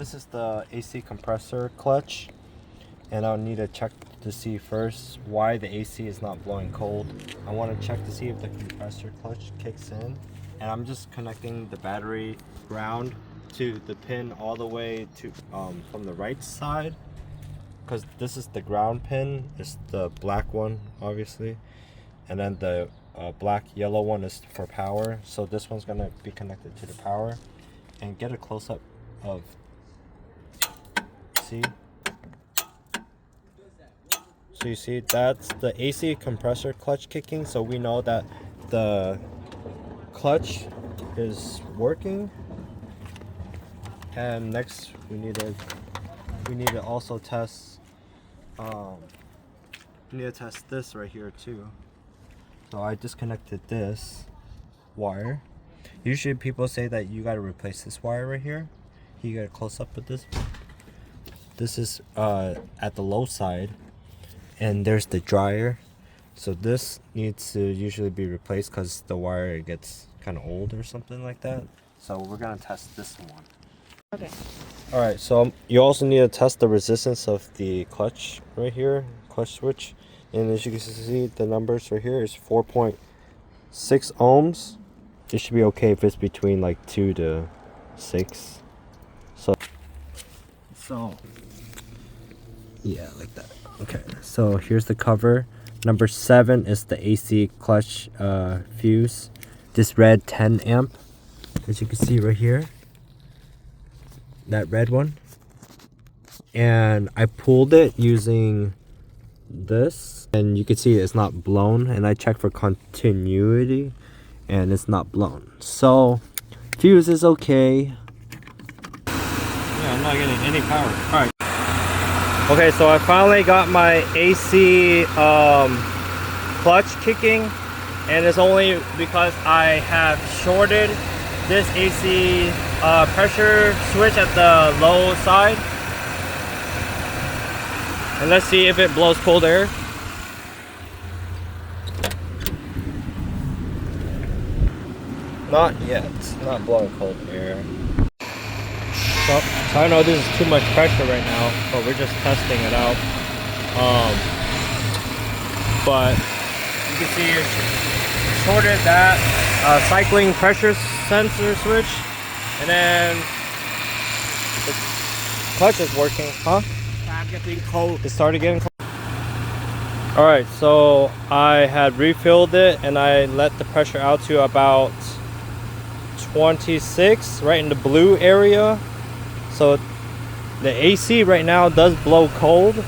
This is the AC compressor clutch, and I'll need to check to see first why the AC is not blowing cold. I want to check to see if the compressor clutch kicks in, and I'm just connecting the battery ground to the pin all the way to from the right side, because this is the ground pin. It's the black one, obviously, and then the black yellow one is for power. So this one's gonna be connected to the power. And get a close-up of, see, so you see that's the AC compressor clutch kicking, so we know that the clutch is working. And next we need to also test this right here too. So I disconnected this wire. Usually people say that you got to replace this wire right here. You got a close up with this. This is at the low side, and there's the dryer. So this needs to usually be replaced because the wire gets kind of old or something like that. So we're gonna test this one. Okay. All right. So you also need to test the resistance of the clutch right here, clutch switch. And as you can see, the numbers right here is 4.6 ohms. It should be okay if it's between like 2 to 6. So yeah, like that. Okay, so here's the cover. Number 7 is the AC clutch fuse. This red 10 amp, as you can see right here, that red one. And I pulled it using this, and you can see it's not blown, and I checked for continuity and it's not blown. So fuse is okay. Yeah, I'm not getting any power. All right. Okay, so I finally got my AC clutch kicking, and it's only because I have shorted this AC pressure switch at the low side. And let's see if it blows cold air. Not yet. It's not blowing cold air. So I know this is too much pressure right now, but we're just testing it out. But you can see it shorted that cycling pressure sensor switch, and then the clutch is working. Huh? I'm getting cold. It started getting cold. All right, so I had refilled it, and I let the pressure out to about 26, right in the blue area. So the AC right now does blow cold.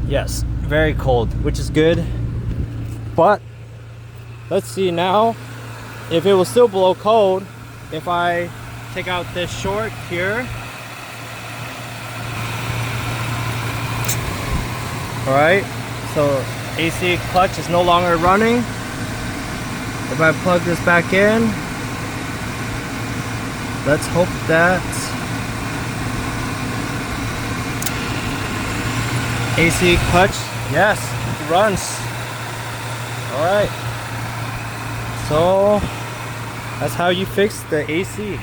Yes, very cold, which is good. But let's see now if it will still blow cold if I take out this short here. All right, so AC clutch is no longer running. If I plug this back in, let's hope that AC clutch, yes, it runs. All right, so that's how you fix the AC.